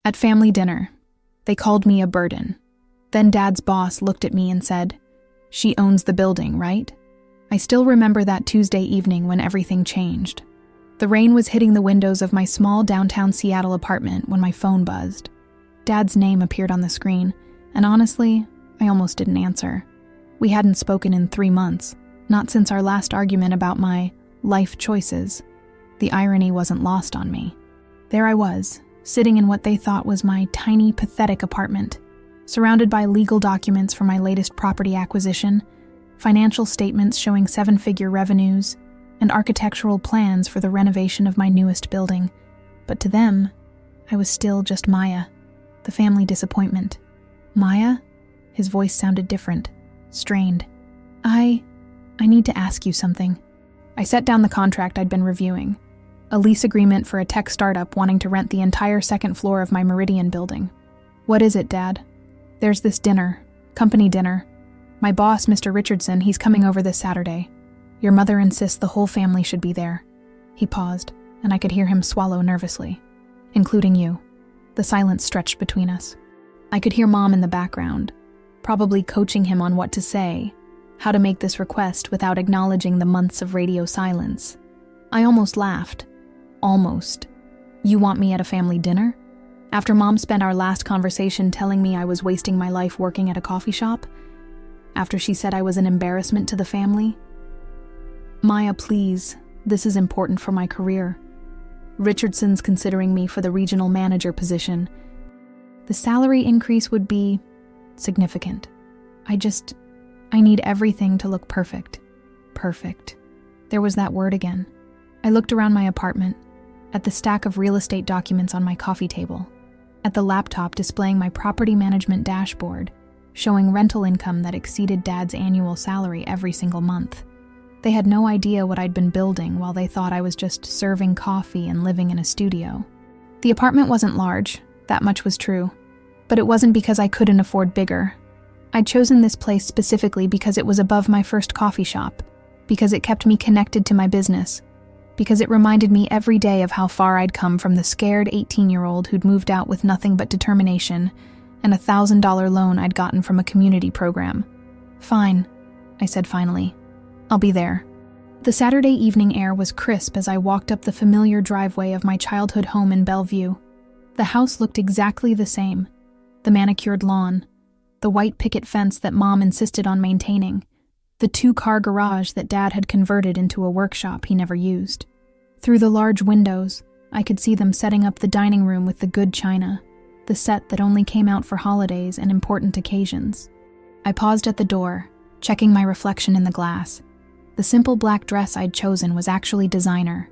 At family dinner, they called me a burden. Then Dad's boss looked at me and said, "She owns the building, right?" I still remember that Tuesday evening when everything changed. The rain was hitting the windows of my small downtown Seattle apartment when my phone buzzed. Dad's name appeared on the screen, and honestly, I almost didn't answer. We hadn't spoken in 3 months, not since our last argument about my life choices. The irony wasn't lost on me. There I was, sitting in what they thought was my tiny, pathetic apartment, surrounded by legal documents for my latest property acquisition, financial statements showing 7-figure revenues, and architectural plans for the renovation of my newest building. But to them, I was still just Maya, the family disappointment. "Maya?" His voice sounded different, strained. I need to ask you something." I set down the contract I'd been reviewing, a lease agreement for a tech startup wanting to rent the entire second floor of my Meridian building. "What is it, Dad?" "There's this dinner, company dinner. My boss, Mr. Richardson, he's coming over this Saturday. Your mother insists the whole family should be there." He paused, and I could hear him swallow nervously. "Including you." The silence stretched between us. I could hear Mom in the background, probably coaching him on what to say, how to make this request without acknowledging the months of radio silence. I almost laughed. Almost. "You want me at a family dinner? After Mom spent our last conversation telling me I was wasting my life working at a coffee shop? After she said I was an embarrassment to the family? Maya, please, this is important for my career. Richardson's considering me for the regional manager position. The salary increase would be significant. I need everything to look perfect. Perfect." There was that word again. I looked around my apartment, at the stack of real estate documents on my coffee table, at the laptop displaying my property management dashboard, showing rental income that exceeded Dad's annual salary every single month. They had no idea what I'd been building while they thought I was just serving coffee and living in a studio. The apartment wasn't large, that much was true, but it wasn't because I couldn't afford bigger. I'd chosen this place specifically because it was above my first coffee shop, because it kept me connected to my business, because it reminded me every day of how far I'd come from the scared 18-year-old who'd moved out with nothing but determination and a $1,000 loan I'd gotten from a community program. "Fine," I said finally. "I'll be there." The Saturday evening air was crisp as I walked up the familiar driveway of my childhood home in Bellevue. The house looked exactly the same. The manicured lawn, the white picket fence that Mom insisted on maintaining, the 2-car garage that Dad had converted into a workshop he never used. Through the large windows, I could see them setting up the dining room with the good china, the set that only came out for holidays and important occasions. I paused at the door, checking my reflection in the glass. The simple black dress I'd chosen was actually designer,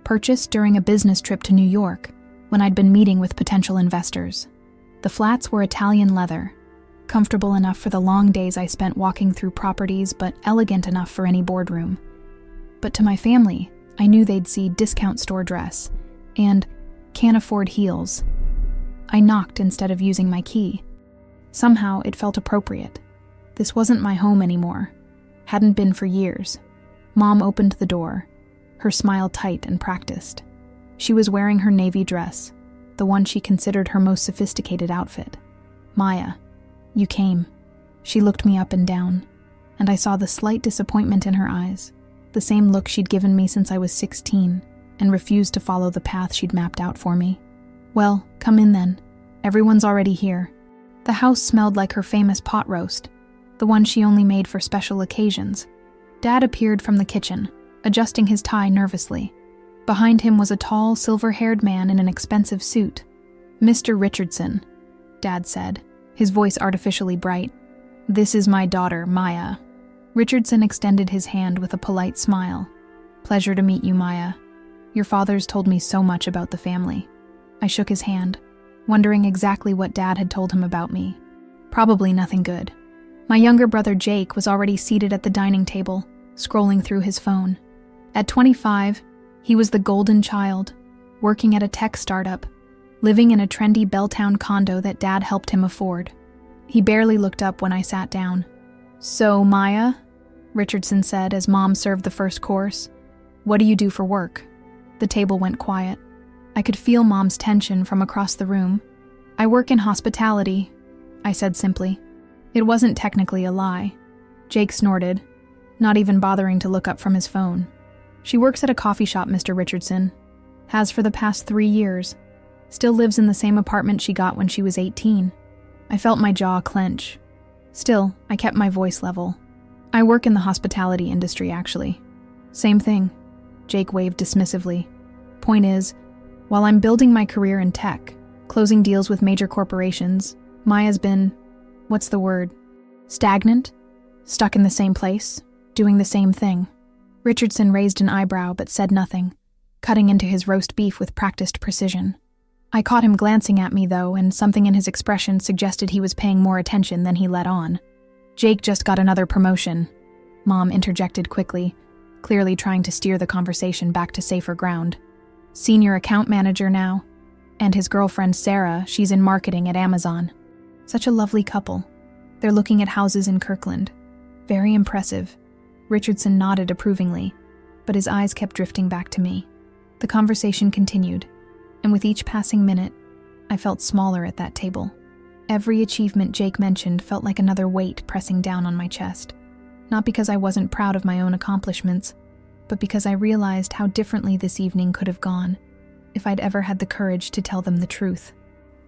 purchased during a business trip to New York when I'd been meeting with potential investors. The flats were Italian leather, comfortable enough for the long days I spent walking through properties, but elegant enough for any boardroom. But to my family, I knew they'd see discount store dress and can't afford heels. I knocked instead of using my key. Somehow it felt appropriate. This wasn't my home anymore. Hadn't been for years. Mom opened the door, her smile tight and practiced. She was wearing her navy dress, the one she considered her most sophisticated outfit. "Maya, you came." She looked me up and down, and I saw the slight disappointment in her eyes, the same look she'd given me since I was 16 and refused to follow the path she'd mapped out for me. "Well, come in then. Everyone's already here." The house smelled like her famous pot roast, the one she only made for special occasions. Dad appeared from the kitchen, adjusting his tie nervously. Behind him was a tall, silver-haired man in an expensive suit. "Mr. Richardson," Dad said, his voice artificially bright. "This is my daughter, Maya." Richardson extended his hand with a polite smile. "Pleasure to meet you, Maya. Your father's told me so much about the family." I shook his hand, wondering exactly what Dad had told him about me. Probably nothing good. My younger brother Jake was already seated at the dining table, scrolling through his phone. At 25, he was the golden child, working at a tech startup, living in a trendy Belltown condo that Dad helped him afford. He barely looked up when I sat down. "So, Maya," Richardson said as Mom served the first course, "what do you do for work?" The table went quiet. I could feel Mom's tension from across the room. I work in hospitality, I said simply. It wasn't technically a lie. Jake snorted, not even bothering to look up from his phone. She works at a coffee shop, Mr. Richardson. Has for the past 3 years. Still lives in the same apartment she got when she was 18. I felt my jaw clench. Still, I kept my voice level. I work in the hospitality industry, actually. Same thing. Jake waved dismissively. Point is, while I'm building my career in tech, closing deals with major corporations, Maya's been, what's the word? Stagnant? Stuck in the same place? Doing the same thing? Richardson raised an eyebrow but said nothing, cutting into his roast beef with practiced precision. I caught him glancing at me, though, and something in his expression suggested he was paying more attention than he let on. Jake just got another promotion, Mom interjected quickly, clearly trying to steer the conversation back to safer ground. Senior account manager now. And his girlfriend Sarah, she's in marketing at Amazon. Such a lovely couple. They're looking at houses in Kirkland. Very impressive. Richardson nodded approvingly, but his eyes kept drifting back to me. The conversation continued, and with each passing minute, I felt smaller at that table. Every achievement Jake mentioned felt like another weight pressing down on my chest. Not because I wasn't proud of my own accomplishments, but because I realized how differently this evening could have gone if I'd ever had the courage to tell them the truth.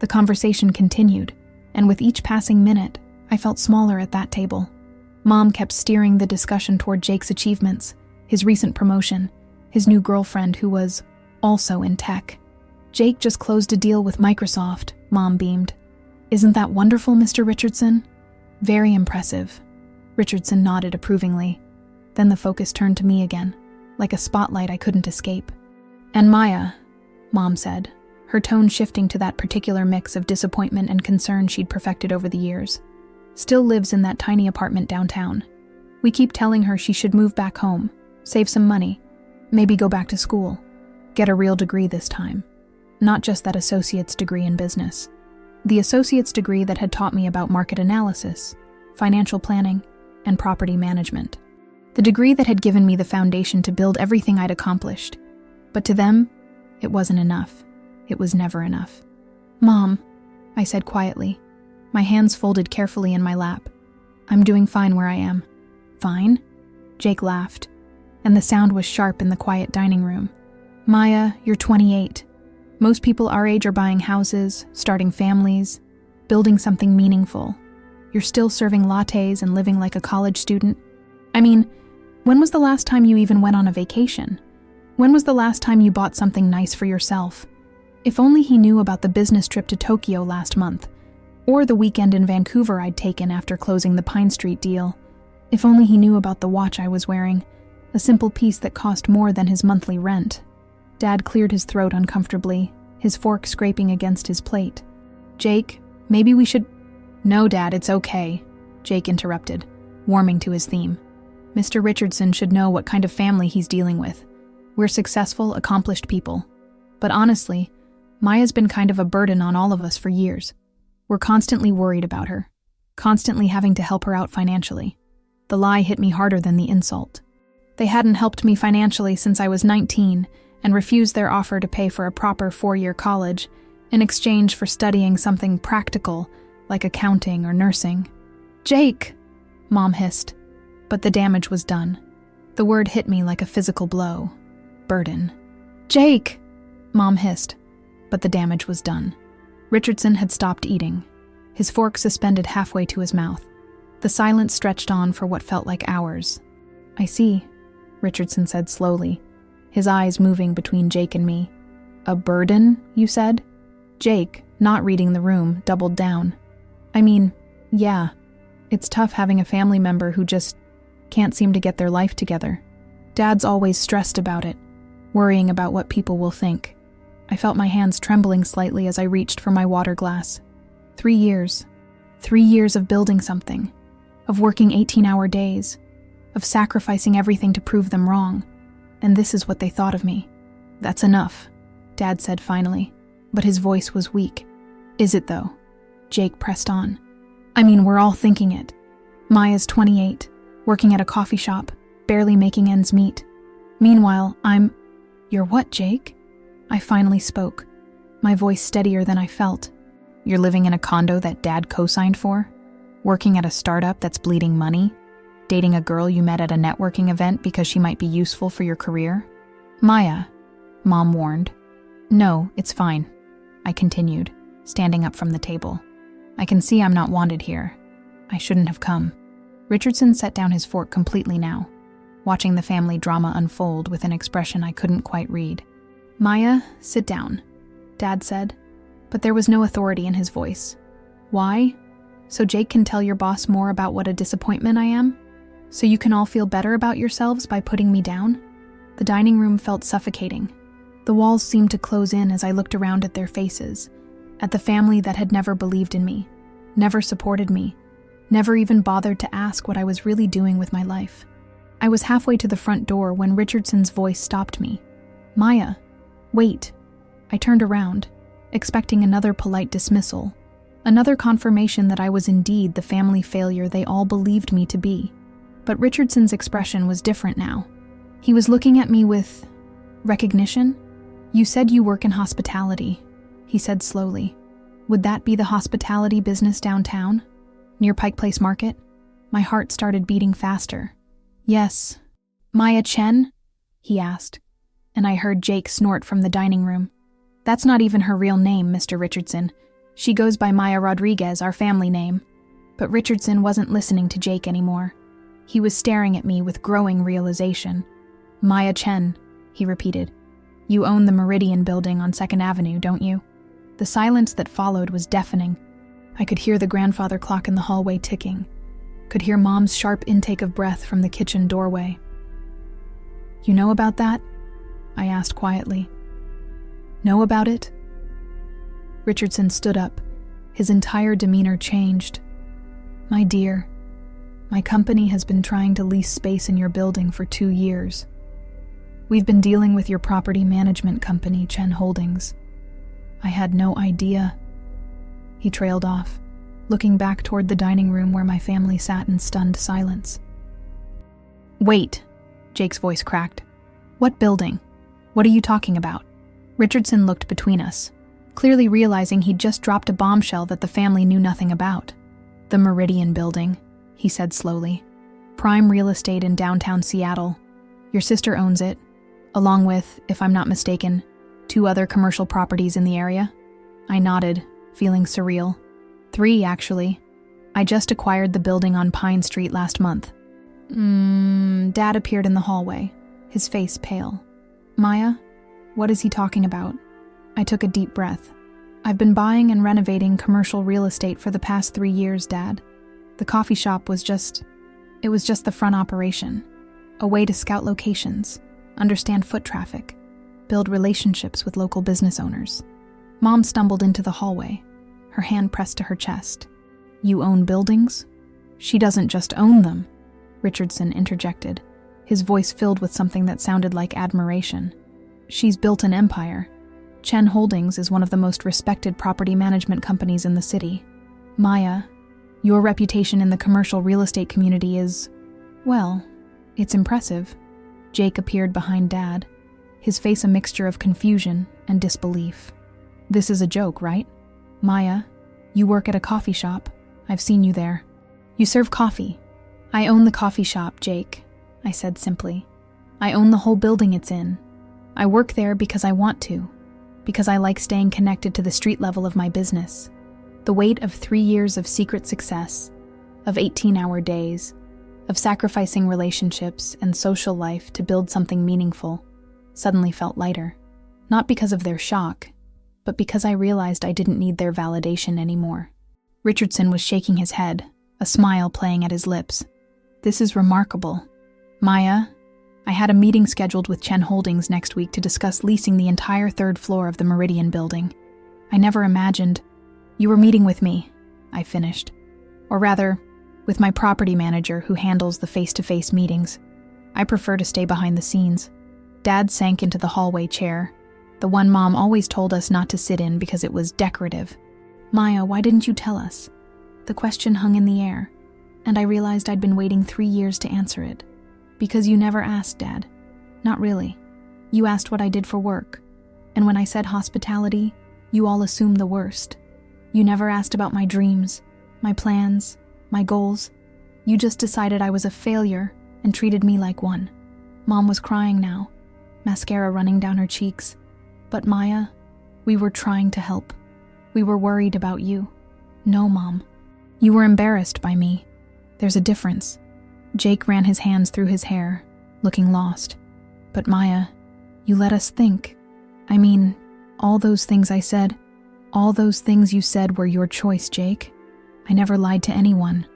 The conversation continued, and with each passing minute, I felt smaller at that table. Mom kept steering the discussion toward Jake's achievements, his recent promotion, his new girlfriend who was also in tech. Jake just closed a deal with Microsoft, Mom beamed. Isn't that wonderful, Mr. Richardson? Very impressive. Richardson nodded approvingly. Then the focus turned to me again, like a spotlight I couldn't escape. And Maya, Mom said, her tone shifting to that particular mix of disappointment and concern she'd perfected over the years, still lives in that tiny apartment downtown. We keep telling her she should move back home, save some money, maybe go back to school, get a real degree this time. Not just that associate's degree in business. The associate's degree that had taught me about market analysis, financial planning, and property management. The degree that had given me the foundation to build everything I'd accomplished. But to them, it wasn't enough. It was never enough. Mom, I said quietly, my hands folded carefully in my lap. I'm doing fine where I am. Fine? Jake laughed, and the sound was sharp in the quiet dining room. Maya, you're 28. Most people our age are buying houses, starting families, building something meaningful. You're still serving lattes and living like a college student. I mean, when was the last time you even went on a vacation? When was the last time you bought something nice for yourself? If only he knew about the business trip to Tokyo last month, or the weekend in Vancouver I'd taken after closing the Pine Street deal. If only he knew about the watch I was wearing, a simple piece that cost more than his monthly rent. Dad cleared his throat uncomfortably, his fork scraping against his plate. Jake, maybe we should— No, Dad, it's okay, Jake interrupted, warming to his theme. Mr. Richardson should know what kind of family he's dealing with. We're successful, accomplished people. But honestly, Maya's been kind of a burden on all of us for years. We're constantly worried about her, constantly having to help her out financially. The lie hit me harder than the insult. They hadn't helped me financially since I was 19 and refused their offer to pay for a proper 4-year college in exchange for studying something practical like accounting or nursing. Jake, Mom hissed, but the damage was done. The word hit me like a physical blow. Burden. Jake, Mom hissed, but the damage was done. Richardson had stopped eating, his fork suspended halfway to his mouth. The silence stretched on for what felt like hours. I see, Richardson said slowly, his eyes moving between Jake and me. A burden, you said? Jake, not reading the room, doubled down. I mean, yeah, it's tough having a family member who just can't seem to get their life together. Dad's always stressed about it, worrying about what people will think. I felt my hands trembling slightly as I reached for my water glass. 3 years. 3 years of building something, of working 18-hour days, of sacrificing everything to prove them wrong. And this is what they thought of me. That's enough, Dad said finally, but his voice was weak. Is it though? Jake pressed on. I mean, we're all thinking it. Maya's 28, working at a coffee shop, barely making ends meet. Meanwhile, You're what, Jake? I finally spoke, my voice steadier than I felt. You're living in a condo that Dad co-signed for? Working at a startup that's bleeding money? Dating a girl you met at a networking event because she might be useful for your career? Maya, Mom warned. No, it's fine, I continued, standing up from the table. I can see I'm not wanted here. I shouldn't have come. Richardson set down his fork completely now, watching the family drama unfold with an expression I couldn't quite read. Maya, sit down, Dad said, but there was no authority in his voice. Why? So Jake can tell your boss more about what a disappointment I am? So you can all feel better about yourselves by putting me down? The dining room felt suffocating. The walls seemed to close in as I looked around at their faces, at the family that had never believed in me, never supported me, never even bothered to ask what I was really doing with my life. I was halfway to the front door when Richardson's voice stopped me. Maya, wait. I turned around, expecting another polite dismissal, another confirmation that I was indeed the family failure they all believed me to be. But Richardson's expression was different now. He was looking at me with recognition. You said you work in hospitality, he said slowly. Would that be the hospitality business downtown, near Pike Place Market? My heart started beating faster. Yes. Maya Chen? He asked, and I heard Jake snort from the dining room. That's not even her real name, Mr. Richardson. She goes by Maya Rodriguez, our family name. But Richardson wasn't listening to Jake anymore. He was staring at me with growing realization. Maya Chen, he repeated. You own the Meridian building on 2nd Avenue, don't you? The silence that followed was deafening. I could hear the grandfather clock in the hallway ticking, could hear Mom's sharp intake of breath from the kitchen doorway. You know about that? I asked quietly. Know about it? Richardson stood up. His entire demeanor changed. My dear, my company has been trying to lease space in your building for 2 years. We've been dealing with your property management company, Chen Holdings. I had no idea. He trailed off, looking back toward the dining room where my family sat in stunned silence. Wait, Jake's voice cracked. What building? What are you talking about? Richardson looked between us, clearly realizing he'd just dropped a bombshell that the family knew nothing about. The Meridian building, he said slowly. Prime real estate in downtown Seattle. Your sister owns it, along with, if I'm not mistaken, 2 other commercial properties in the area. I nodded, feeling surreal. 3, actually. I just acquired the building on Pine Street last month. Dad appeared in the hallway, his face pale. Maya, what is he talking about? I took a deep breath. I've been buying and renovating commercial real estate for the past 3 years, Dad. The coffee shop was just the front operation. A way to scout locations, understand foot traffic, build relationships with local business owners. Mom stumbled into the hallway, her hand pressed to her chest. You own buildings? She doesn't just own them, Richardson interjected, his voice filled with something that sounded like admiration. She's built an empire. Chen Holdings is one of the most respected property management companies in the city. Maya, your reputation in the commercial real estate community is, well, it's impressive. Jake appeared behind Dad, his face a mixture of confusion and disbelief. This is a joke, right? Maya, you work at a coffee shop. I've seen you there. You serve coffee. I own the coffee shop, Jake, I said simply. I own the whole building it's in. I work there because I want to, because I like staying connected to the street level of my business. The weight of 3 years of secret success, of 18-hour days, of sacrificing relationships and social life to build something meaningful, suddenly felt lighter. Not because of their shock, but because I realized I didn't need their validation anymore. Richardson was shaking his head, a smile playing at his lips. This is remarkable. Maya, I had a meeting scheduled with Chen Holdings next week to discuss leasing the entire 3rd floor of the Meridian building. I never imagined. You were meeting with me, I finished. Or rather, with my property manager who handles the face-to-face meetings. I prefer to stay behind the scenes. Dad sank into the hallway chair, the one Mom always told us not to sit in because it was decorative. Maya, why didn't you tell us? The question hung in the air, and I realized I'd been waiting 3 years to answer it. Because you never asked, Dad. Not really. You asked what I did for work, and when I said hospitality, you all assumed the worst. You never asked about my dreams, my plans, my goals. You just decided I was a failure and treated me like one. Mom was crying now, mascara running down her cheeks. But Maya, we were trying to help. We were worried about you. No, Mom. You were embarrassed by me. There's a difference. Jake ran his hands through his hair, looking lost. But Maya, you let us think. I mean, all those things I said, all those things you said were your choice, Jake. I never lied to anyone.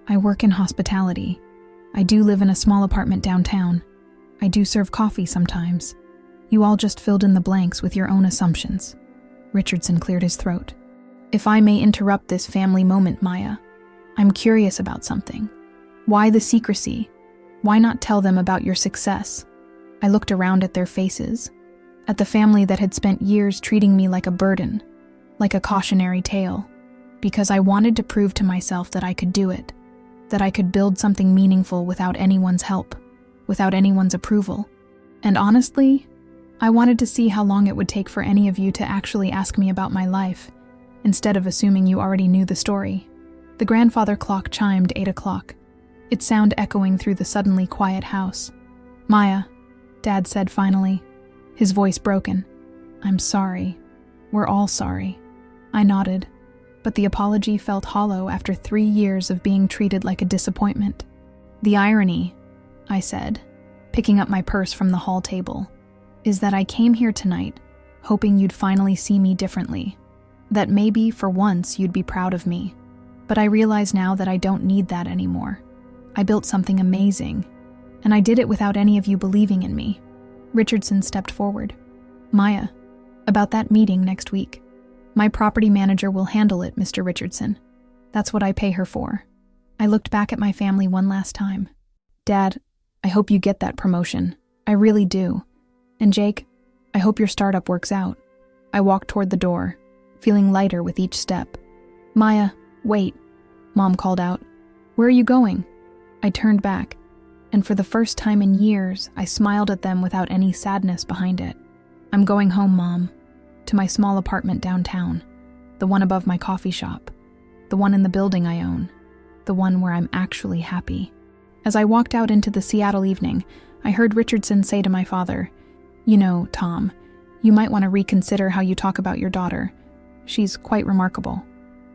I work in hospitality. I do live in a small apartment downtown. I do serve coffee sometimes. You all just filled in the blanks with your own assumptions. Richardson cleared his throat. If I may interrupt this family moment, Maya, I'm curious about something. Why the secrecy? Why not tell them about your success? I looked around at their faces, at the family that had spent years treating me like a burden, like a cautionary tale, because I wanted to prove to myself that I could do it, that I could build something meaningful without anyone's help, without anyone's approval. And honestly, I wanted to see how long it would take for any of you to actually ask me about my life, instead of assuming you already knew the story. The grandfather clock chimed 8 o'clock, its sound echoing through the suddenly quiet house. Maya, Dad said finally, his voice broken. I'm sorry. We're all sorry. I nodded, but the apology felt hollow after 3 years of being treated like a disappointment. The irony, I said, picking up my purse from the hall table, is that I came here tonight hoping you'd finally see me differently, that maybe for once you'd be proud of me. But I realize now that I don't need that anymore. I built something amazing, and I did it without any of you believing in me. Richardson stepped forward. Maya, about that meeting next week. My property manager will handle it, Mr. Richardson. That's what I pay her for. I looked back at my family one last time. Dad, I hope you get that promotion. I really do. And Jake, I hope your startup works out. I walked toward the door, feeling lighter with each step. Maya, wait, Mom called out. Where are you going? I turned back, and for the first time in years, I smiled at them without any sadness behind it. I'm going home, Mom, to my small apartment downtown, the one above my coffee shop, the one in the building I own, the one where I'm actually happy. As I walked out into the Seattle evening, I heard Richardson say to my father, You know, Tom, you might want to reconsider how you talk about your daughter. She's quite remarkable.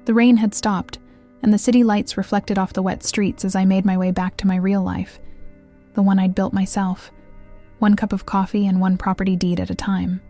The rain had stopped, and the city lights reflected off the wet streets as I made my way back to my real life, the one I'd built myself, 1 cup of coffee and 1 property deed at a time.